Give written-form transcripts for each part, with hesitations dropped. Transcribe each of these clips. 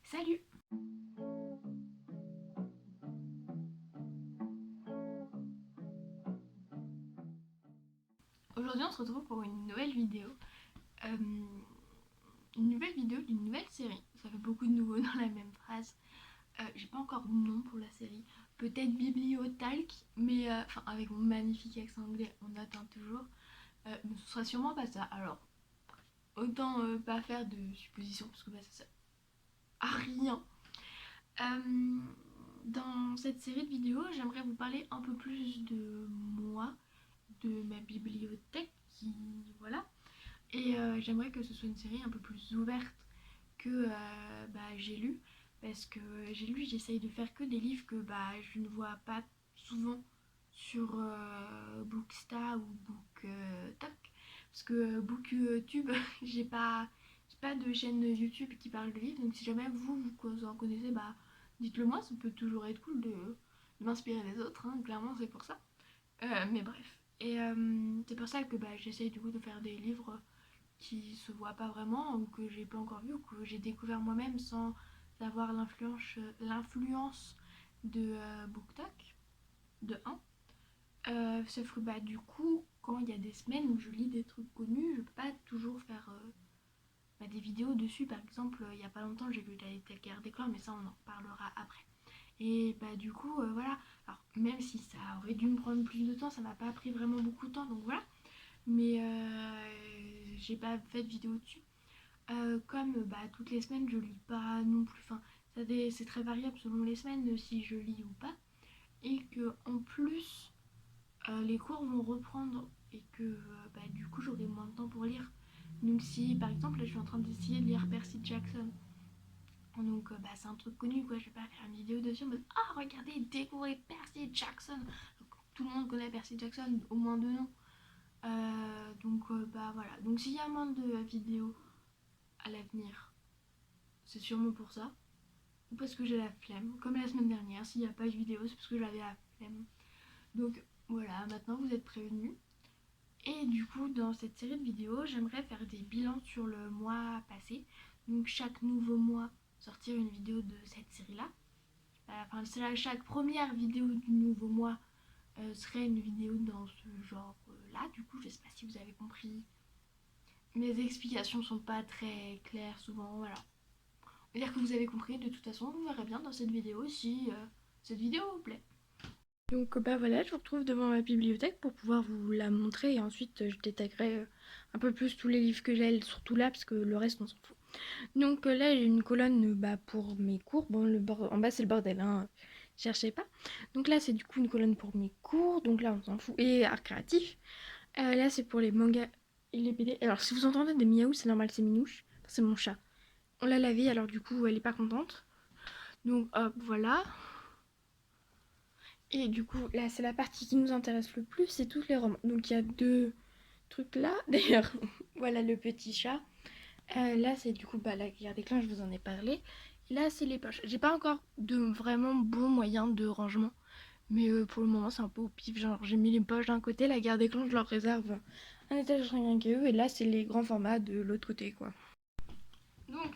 Salut! Aujourd'hui on se retrouve pour une nouvelle vidéo. Euh, une nouvelle vidéo d'une nouvelle série. Ça fait beaucoup de nouveaux dans la même phrase. J'ai pas encore de nom pour la série. Peut-être Bibliotalk, mais enfin avec mon magnifique accent anglais, on atteint toujours. Mais ce sera sûrement pas ça. Alors, autant pas faire de suppositions parce que bah, ça sert à rien. Euh, dans cette série de vidéos, j'aimerais vous parler un peu plus de moi, de ma bibliothèque, qui voilà. Et j'aimerais que ce soit une série un peu plus ouverte que j'ai lu. Parce que j'ai lu, j'essaye de faire que des livres que je ne vois pas souvent sur Booksta ou BookTok. Parce que BookTube, j'ai pas de chaîne YouTube qui parle de livres. Donc si jamais vous en connaissez, dites-le moi, ça peut toujours être cool de m'inspirer des autres. Hein. Clairement, c'est pour ça. Mais bref. Et c'est pour ça que j'essaye du coup de faire des livres qui se voient pas vraiment ou que j'ai pas encore vu ou que j'ai découvert moi-même sans avoir l'influence de BookTok de 1. Sauf que du coup, quand il y a des semaines où je lis des trucs connus, je peux pas toujours faire des vidéos dessus. Par exemple, il y a pas longtemps, j'ai lu La guerre des clans, mais ça, on en reparlera après. Et du coup, voilà. Alors, même si ça aurait dû me prendre plus de temps, ça m'a pas pris vraiment beaucoup de temps, donc voilà. Mais j'ai pas fait de vidéo dessus. Comme toutes les semaines, je lis pas non plus. Enfin, c'est très variable selon les semaines si je lis ou pas. Et que en plus, les cours vont reprendre et que du coup, j'aurai moins de temps pour lire. Donc si, par exemple, là, je suis en train d'essayer de lire Percy Jackson. Donc c'est un truc connu quoi, je vais pas faire une vidéo dessus en mode ah regardez, découvrez Percy Jackson. Donc, tout le monde connaît Percy Jackson, au moins de nom. Voilà. Donc s'il y a moins de vidéos à l'avenir, c'est sûrement pour ça. Ou parce que j'ai la flemme. Comme la semaine dernière, s'il n'y a pas de vidéo, c'est parce que j'avais la flemme. Donc voilà, maintenant vous êtes prévenus. Et du coup, dans cette série de vidéos, j'aimerais faire des bilans sur le mois passé. Donc chaque nouveau mois, sortir une vidéo de cette série-là. Enfin, chaque première vidéo du nouveau mois serait une vidéo dans ce genre-là. Du coup, je sais pas si vous avez compris. Mes explications sont pas très claires souvent, voilà. On va dire que vous avez compris, de toute façon, vous verrez bien dans cette vidéo si cette vidéo vous plaît. Donc voilà, je vous retrouve devant ma bibliothèque pour pouvoir vous la montrer et ensuite je détaillerai un peu plus tous les livres que j'ai, surtout là parce que le reste on s'en fout. Donc là j'ai une colonne pour mes cours, bon en bas c'est le bordel, hein. Cherchez pas. Donc là c'est du coup une colonne pour mes cours, donc là on s'en fout, et art créatif. Là c'est pour les mangas et les BD. Alors si vous entendez des miaou, c'est normal, c'est Minouche, c'est mon chat. On l'a lavé alors du coup elle est pas contente. Donc hop voilà. Et du coup, là, c'est la partie qui nous intéresse le plus, c'est tous les romans. Donc, il y a deux trucs là. D'ailleurs, voilà le petit chat. Là, c'est du coup la guerre des clans, je vous en ai parlé. Et là, c'est les poches. J'ai pas encore de vraiment bons moyens de rangement. Mais pour le moment, c'est un peu au pif. Genre, j'ai mis les poches d'un côté, la guerre des clans, je leur réserve un étage rien qu'eux. Et là, c'est les grands formats de l'autre côté, quoi. Donc,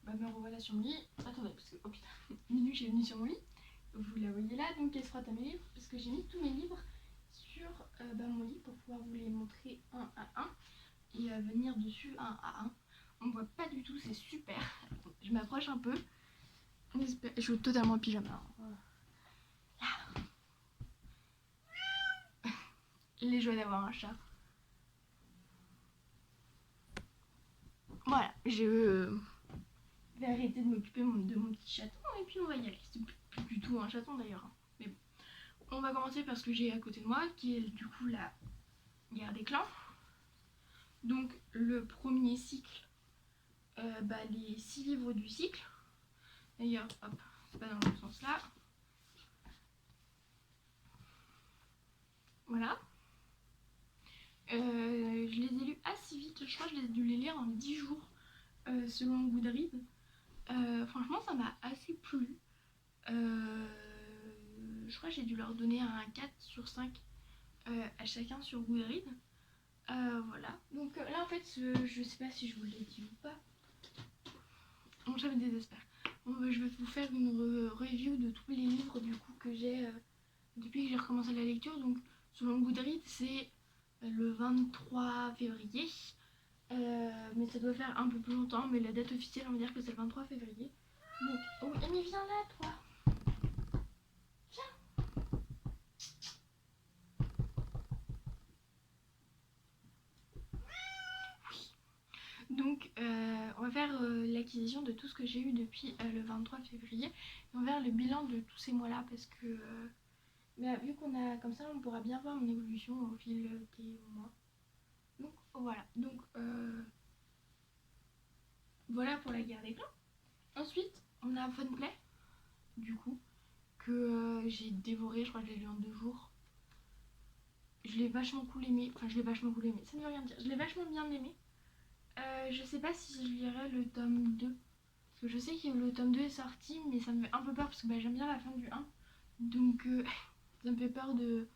me revoilà sur mon lit. Attendez, parce que, oh putain, Minute, j'ai venu sur mon lit. Vous la voyez là, donc elle se frotte à mes livres, parce que j'ai mis tous mes livres sur mon lit pour pouvoir vous les montrer un à un et venir dessus un à un. On voit pas du tout, c'est super. Je m'approche un peu. Je suis totalement en pyjama. Là. Les joies d'avoir un chat. Voilà, je vais arrêter de m'occuper de mon petit chaton et puis on va y aller. C'est plus du tout un chaton d'ailleurs. Mais bon. On va commencer par ce que j'ai à côté de moi, qui est du coup la guerre des clans. Donc le premier cycle, les 6 livres du cycle. D'ailleurs, hop, c'est pas dans le sens là. Voilà. Je les ai lus assez vite, je crois que j'ai dû les lire en 10 jours selon Goodreads. Franchement, ça m'a assez plu. Je crois que j'ai dû leur donner un 4 sur 5 à chacun sur Goodreads. Voilà. Donc là, en fait, je sais pas si je vous l'ai dit ou pas. Bon, ça me désespère. Bon, bah, je vais vous faire une review de tous les livres du coup que j'ai depuis que j'ai recommencé la lecture. Donc selon Goodreads c'est le 23 février. Mais ça doit faire un peu plus longtemps, mais la date officielle on va dire que c'est le 23 février. Donc, oh Amy viens là toi. Donc on va faire l'acquisition de tout ce que j'ai eu depuis le 23 février. Et on va faire le bilan de tous ces mois-là parce que bah, vu qu'on a comme ça, on pourra bien voir mon évolution au fil des mois. Donc voilà. Donc voilà pour la guerre des clans. Ensuite, on a Funplay, du coup, que j'ai dévoré. Je crois que je l'ai lu en 2 jours. Je l'ai vachement cool aimé. Enfin, je l'ai vachement cool aimé. Ça ne veut rien dire. Je l'ai vachement bien aimé. Je sais pas si je lirai le tome 2. Parce que je sais que le tome 2 est sorti, mais ça me fait un peu peur parce que bah, j'aime bien la fin du 1. Donc ça me fait peur de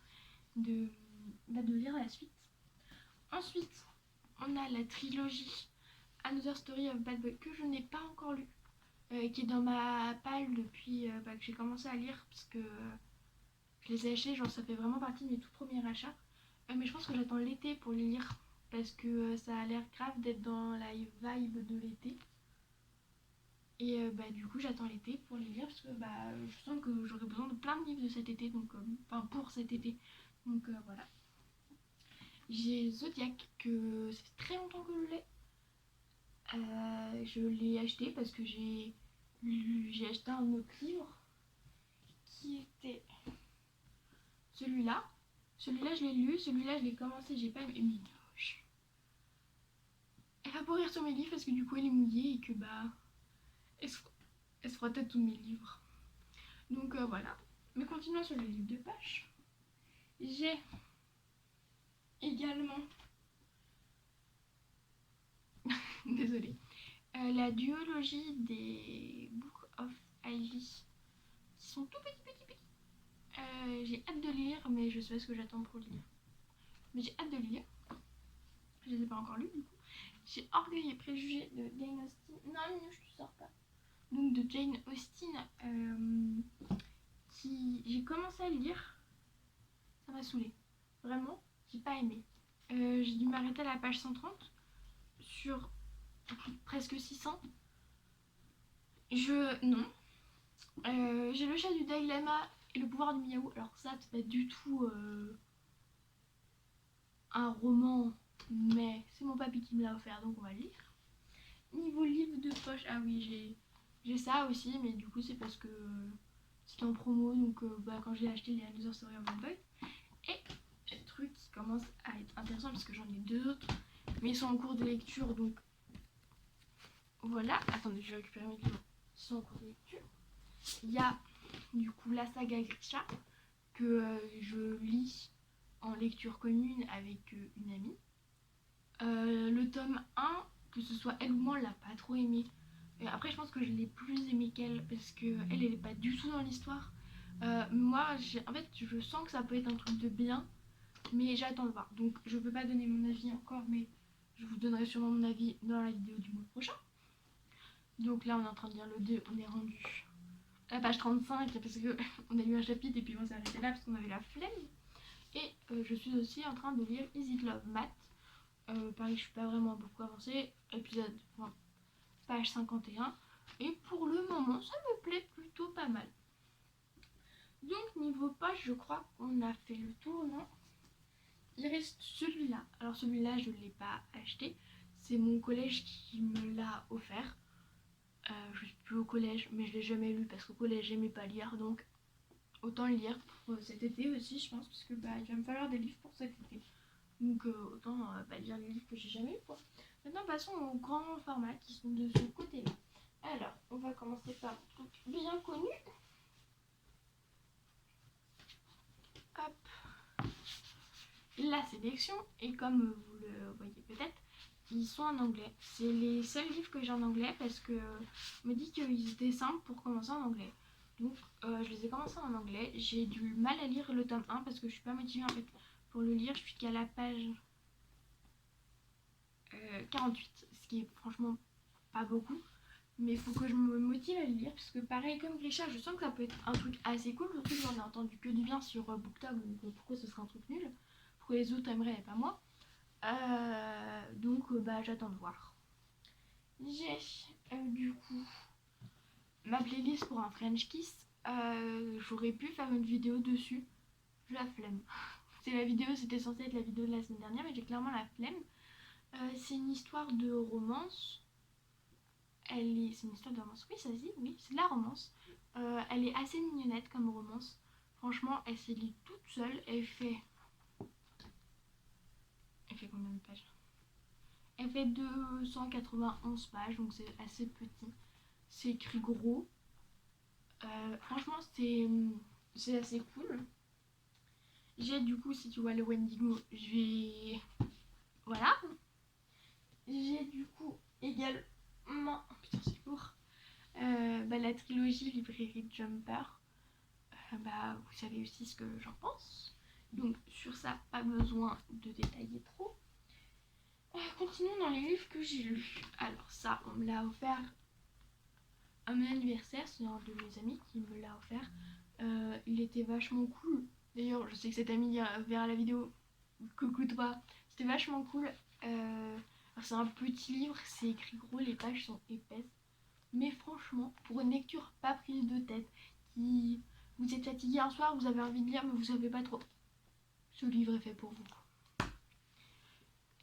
lire la suite. Ensuite, on a la trilogie Another Story of Bad Boy que je n'ai pas encore lu. Qui est dans ma palle depuis que j'ai commencé à lire. Parce que je les ai achetés, genre ça fait vraiment partie de mes tout premiers achats. Mais je pense que j'attends l'été pour les lire. Parce que ça a l'air grave d'être dans la vibe de l'été. Et du coup j'attends l'été pour les lire parce que je sens que j'aurai besoin de plein de livres de cet été, donc pour cet été. Donc voilà. J'ai Zodiac que ça fait très longtemps que je l'ai. Je l'ai acheté parce que j'ai acheté un autre livre qui était celui-là. Celui-là je l'ai lu, celui-là je l'ai commencé, j'ai pas aimé. Elle va pourrir sur mes livres parce que du coup elle est mouillée et que elle se frottait tous mes livres. Donc voilà. Mais continuons sur le livre de poche. J'ai également désolée la duologie des Book of Ivy qui sont tout petits. J'ai hâte de lire, mais je sais pas ce que j'attends pour lire. Mais j'ai hâte de lire. Je les ai pas encore lus du coup. J'ai Orgueil et Préjugés de Jane Austen. Non, mais je te sors pas. Donc de Jane Austen, qui j'ai commencé à lire. Ça m'a saoulée. Vraiment, j'ai pas aimé. J'ai dû m'arrêter à la page 130 sur presque 600. Non. J'ai Le Chat du Dalai Lama et Le Pouvoir du Miaou. Alors ça, c'est pas du tout un roman, mais c'est mon papy qui me l'a offert, donc on va le lire. Niveau livre de poche, ah oui, j'ai ça aussi, mais du coup c'est parce que c'était en promo, donc quand j'ai acheté les Another Story of Bad Boy. Et le truc qui commence à être intéressant parce que j'en ai 2 autres, mais ils sont en cours de lecture, donc voilà. Attendez, je vais récupérer mes livres. Ils sont en cours de lecture. Il y a du coup la saga Grisha que je lis en lecture commune avec une amie. Le tome 1, que ce soit elle ou moi, on l'a pas trop aimé. Après, je pense que je l'ai plus aimé qu'elle parce que elle est pas du tout dans l'histoire. Moi, en fait, je sens que ça peut être un truc de bien, mais j'attends de voir. Donc, je peux pas donner mon avis encore, mais je vous donnerai sûrement mon avis dans la vidéo du mois prochain. Donc là, on est en train de lire le 2, on est rendu à la page 35 parce qu'on a lu un chapitre et puis on s'est arrêté là parce qu'on avait la flemme. Et je suis aussi en train de lire Is It Love Math. Pareil, je suis pas vraiment beaucoup avancée. Épisode, page 51. Et pour le moment, ça me plaît plutôt pas mal. Donc niveau page, je crois qu'on a fait le tour, non? Il reste celui-là. Alors celui-là, je ne l'ai pas acheté. C'est mon collège qui me l'a offert. Je suis plus au collège, mais je l'ai jamais lu parce qu'au collège, j'aimais pas lire. Donc autant le lire pour cet été aussi, je pense, parce que il va me falloir des livres pour cet été. Donc autant lire les livres que j'ai jamais eu, quoi. Maintenant, passons aux grands formats qui sont de ce côté-là. Alors, on va commencer par un truc bien connu. Hop. La sélection, et comme vous le voyez peut-être, ils sont en anglais. C'est les seuls livres que j'ai en anglais parce que on me dit qu'ils étaient simples pour commencer en anglais. Donc je les ai commencés en anglais. J'ai du mal à lire le tome 1 parce que je suis pas motivée en fait pour le lire. Je suis qu'à la page 48, ce qui est franchement pas beaucoup. Mais il faut que je me motive à le lire, parce que pareil, comme Grisha, je sens que ça peut être un truc assez cool, surtout que j'en ai entendu que du bien sur BookTok, donc pourquoi ce serait un truc nul? Pourquoi les autres aimeraient et pas moi? Donc bah j'attends de voir. J'ai du coup ma playlist pour un French Kiss. J'aurais pu faire une vidéo dessus. J'ai la flemme. C'était censé être la vidéo de la semaine dernière, mais j'ai clairement la flemme. C'est une histoire de romance. C'est une histoire de romance. Oui, ça se dit, oui, c'est de la romance. Elle est assez mignonnette comme romance. Franchement, elle se lit toute seule. Elle fait combien de pages? Elle fait 291 pages, donc c'est assez petit. C'est écrit gros. Franchement, c'est assez cool. J'ai du coup, si tu vois le Wendigo, je vais. Voilà. J'ai du coup également. Oh, putain, c'est lourd. La trilogie Librairie Jumper. Vous savez aussi ce que j'en pense. Donc, sur ça, pas besoin de détailler trop. Continuons dans les livres que j'ai lus. Alors, ça, on me l'a offert à mon anniversaire. C'est un de mes amis qui me l'a offert. Il était vachement cool. D'ailleurs, je sais que cet ami verra la vidéo. Coucou toi. C'était vachement cool. C'est un petit livre, c'est écrit gros, les pages sont épaisses. Mais franchement, pour une lecture pas prise de tête, qui vous êtes fatigué un soir, vous avez envie de lire, mais vous savez pas trop, ce livre est fait pour vous.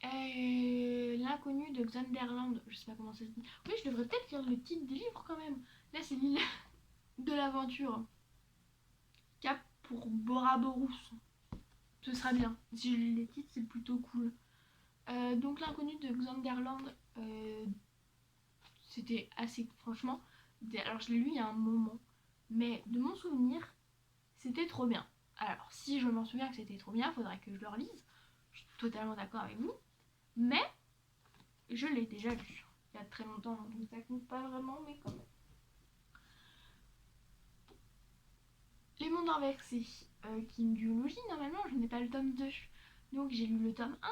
L'inconnu de Xanderland, je sais pas comment ça se dit. Oui, je devrais peut-être lire le titre des livres quand même. Là, c'est l'île de l'aventure. Cap pour Bora Boros. Ce sera bien. Si je lis les titres, c'est plutôt cool. Donc l'inconnu de Xanderland, c'était assez franchement. Alors je l'ai lu il y a un moment, mais de mon souvenir, c'était trop bien. Alors si je m'en souviens que c'était trop bien, il faudrait que je le relise. Je suis totalement d'accord avec vous, mais je l'ai déjà lu il y a très longtemps, donc ça compte pas vraiment, mais quand même. Les mondes inversés, qui est une duologie, normalement je n'ai pas le tome 2, donc j'ai lu le tome 1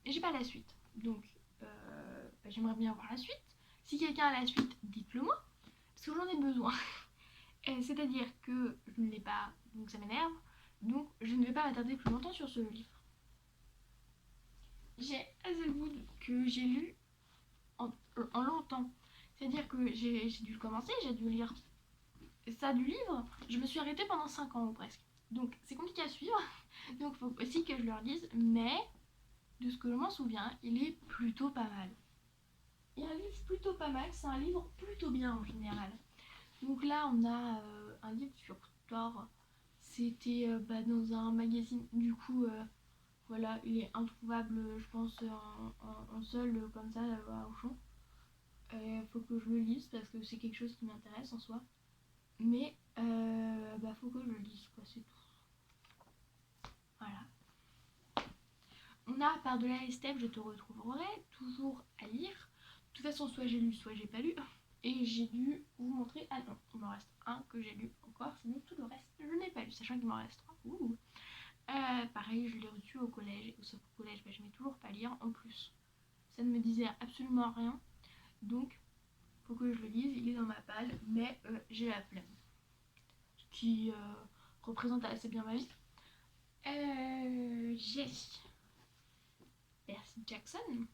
et j'ai pas la suite. Donc j'aimerais bien voir la suite. Si quelqu'un a la suite, dites-le moi, parce que j'en ai besoin. C'est-à-dire que je ne l'ai pas, donc ça m'énerve, donc je ne vais pas m'attarder plus longtemps sur ce livre. J'ai Hazelwood que j'ai lu en longtemps. C'est-à-dire que j'ai dû le commencer, j'ai dû lire ça du livre, je me suis arrêtée pendant 5 ans ou presque. Donc c'est compliqué à suivre, donc il faut aussi que je le relise, mais de ce que je m'en souviens, il est plutôt pas mal. Il y a un livre plutôt pas mal, c'est un livre plutôt bien en général. Donc là on a un livre sur Thor, c'était dans un magazine, du coup voilà, il est introuvable je pense en seul comme ça à Auchan. Faut que je le lise parce que c'est quelque chose qui m'intéresse en soi. Mais faut que je le lise, quoi, c'est tout. Voilà. On a Par-delà les steppes, je te retrouverai, toujours à lire. De toute façon, soit j'ai lu, soit j'ai pas lu. Et j'ai dû vous montrer. Ah non, il m'en reste un que j'ai lu encore, sinon tout le reste, je n'ai pas lu, sachant qu'il m'en reste 3. Pareil, je l'ai reçu au collège, sauf qu'au collège, je n'aimais toujours pas lire en plus. Ça ne me disait absolument rien. Donc, faut que je le lise, il est dans ma palle, mais j'ai la flemme. Ce qui représente assez bien ma vie. J'ai Percy Jackson,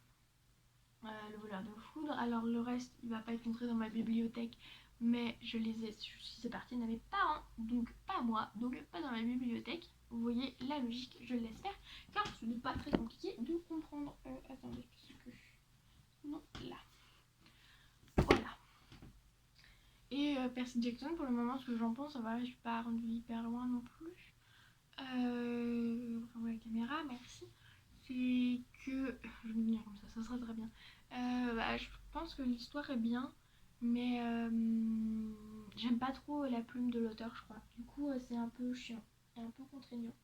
le voleur de foudre. Alors le reste, il va pas être montré dans ma bibliothèque, mais je les ai, je suis partie de mes parents, donc pas moi, donc pas dans ma bibliothèque. Vous voyez la logique, je l'espère, car ce n'est pas très compliqué de comprendre. Attendez, parce que non, là. Voilà. Et Percy Jackson, pour le moment, ce que j'en pense, ça va, je suis pas rendue hyper loin non plus. La caméra, merci. C'est que. Je vais venir comme ça sera très bien. Je pense que l'histoire est bien, mais j'aime pas trop la plume de l'auteur, je crois. Du coup, c'est un peu chiant et un peu contraignant.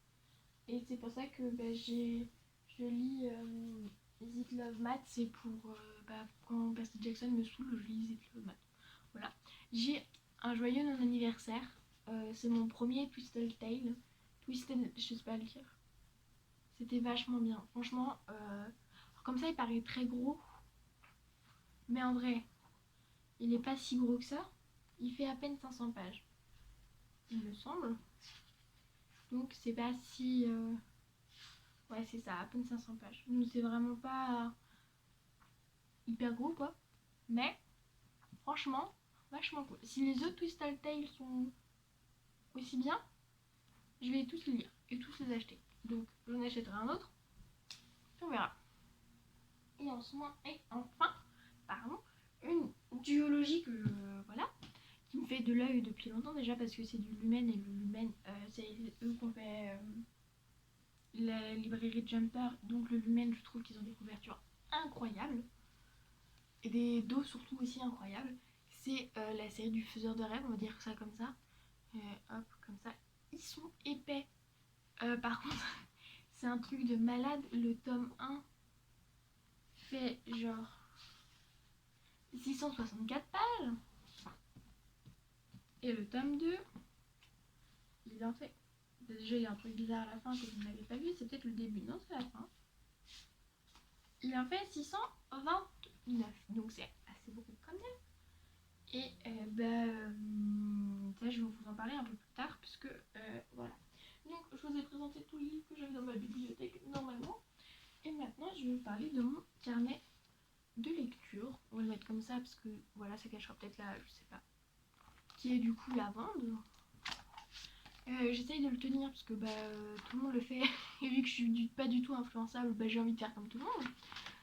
Et c'est pour ça que je lis Is It Love Math, c'est pour quand Percy Jackson me saoule, je lis Is It Love Math. Voilà. J'ai un joyeux non-anniversaire. C'est mon premier Twisted Tale. Twisted, je sais pas le dire. C'était vachement bien. Franchement, comme ça, il paraît très gros. Mais en vrai, Il est pas si gros que ça. Il fait à peine 500 pages, il me semble. Donc c'est pas si... Ouais, c'est ça, à peine 500 pages. Donc c'est vraiment pas hyper gros, quoi. Mais, franchement, vachement cool. Si les autres Twisted Tales sont aussi bien, je vais tous les lire et tous les acheter. Donc j'en achèterai un autre. On verra. Et enfin, pardon, une duologie que voilà, qui me fait de l'œil depuis longtemps déjà parce que c'est du Lumen et le Lumen, c'est eux qui ont fait la librairie Jumper. Donc le Lumen, je trouve qu'ils ont des couvertures incroyables et des dos surtout aussi incroyables. C'est la série du Faiseur de rêves, on va dire ça comme ça. Hop, comme ça. Ils sont épais. Par contre, c'est un truc de malade. Le tome 1 fait genre 664 pages. Et le tome 2, il en fait... Déjà, il y a un truc bizarre à la fin que vous n'avez pas vu. C'est peut-être le début. Non, c'est la fin. Il en fait 629. Donc c'est assez beaucoup quand même. Et ça, je vais vous en parler un peu plus tard. Puisque, voilà. Donc, je vous ai présenté tous les livres que j'avais dans ma bibliothèque normalement. Et maintenant, je vais vous parler de mon carnet de lecture. On va le mettre comme ça parce que voilà, ça cachera peut-être là, je sais pas, qui est du coup la vendre. J'essaye de le tenir parce que tout le monde le fait. Et vu que je suis pas du tout influençable, j'ai envie de faire comme tout le monde.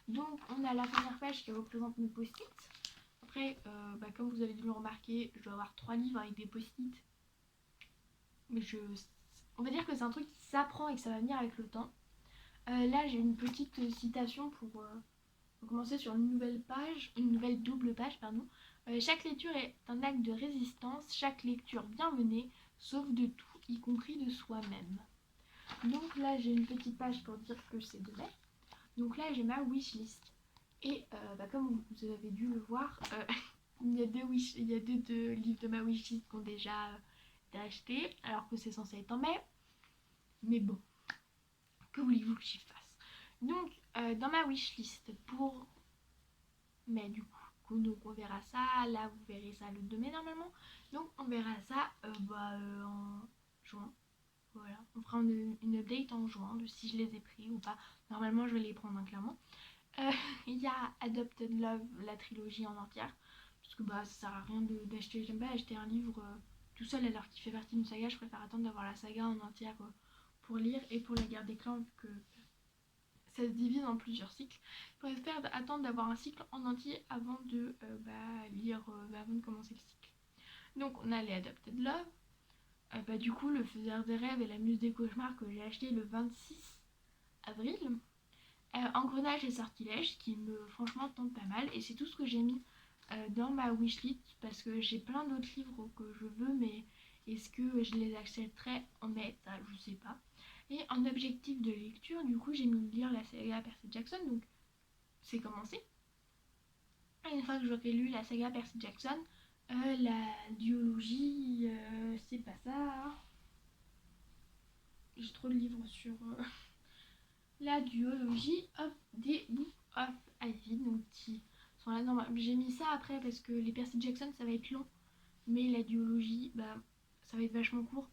Donc, on a la première page qui représente mes post-it. Après, comme vous avez dû le remarquer, je dois avoir 3 livres avec des post-it. Mais on va dire que c'est un truc qui s'apprend et que ça va venir avec le temps. Là, j'ai une petite citation pour commencer sur une nouvelle page, une nouvelle double page, pardon. Chaque lecture est un acte de résistance, chaque lecture bienvenue sauve de tout, y compris de soi-même. Donc là, j'ai une petite page pour dire que c'est de mai. Donc là, j'ai ma wishlist. Et comme vous avez dû le voir, il y a deux livres de ma wishlist qui ont déjà été achetés, alors que c'est censé être en mai. Mais bon, que voulez-vous que j'y fasse? Donc, dans ma wishlist pour mai, du coup, donc on verra ça. Là, vous verrez ça le 2 mai normalement. Donc, on verra ça en juin. Voilà, on fera une update en juin de si je les ai pris ou pas. Normalement, je vais les prendre, hein, clairement. Il y a Adopted Love, la trilogie en entière. Parce que ça sert à rien d'acheter. J'aime pas acheter un livre tout seul alors qu'il fait partie d'une saga. Je préfère attendre d'avoir la saga en entière pour lire. Et pour la guerre des clans, vu que ça se divise en plusieurs cycles, je préfère attendre d'avoir un cycle en entier avant de lire, avant de commencer le cycle. Donc on a les Adopted Love. Du coup, le Faiseur des rêves et la Muse des cauchemars que j'ai acheté le 26 avril. Engrenage et sortilège qui me franchement tente pas mal. Et c'est tout ce que j'ai mis dans ma wishlist parce que j'ai plein d'autres livres que je veux, mais est-ce que je les achèterai en mai? Ça, je sais pas. Et en objectif de lecture, du coup, j'ai mis lire la saga Percy Jackson, donc c'est commencé. Et une fois que j'aurai lu la saga Percy Jackson, la duologie, c'est pas ça. J'ai trop de livres sur la duologie des Book of Ivy, donc qui sont là. Non, j'ai mis ça après parce que les Percy Jackson ça va être long, mais la duologie, ça va être vachement court.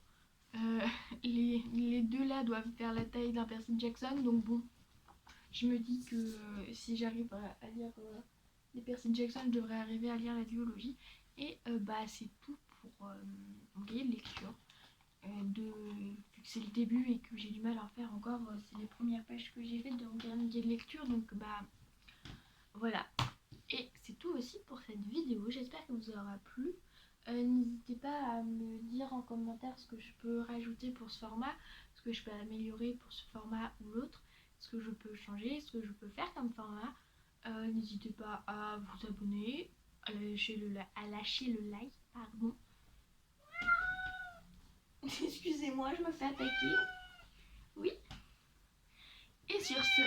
Les deux là doivent faire la taille d'un Percy Jackson, donc bon, je me dis que si j'arrive à lire les Percy Jackson, je devrais arriver à lire la duologie. Et c'est tout pour mon cahier de lecture. Vu que c'est le début et que j'ai du mal à en faire encore, c'est les premières pages que j'ai faites de mon cahier de lecture, donc voilà. Et c'est tout aussi pour cette vidéo, j'espère que vous aura plu. N'hésitez pas à me dire en commentaire ce que je peux rajouter pour ce format, ce que je peux améliorer pour ce format ou l'autre, ce que je peux changer, ce que je peux faire comme format. N'hésitez pas à vous abonner, à lâcher le like, pardon. Excusez-moi, je me fais attaquer. Oui. Et sur ce,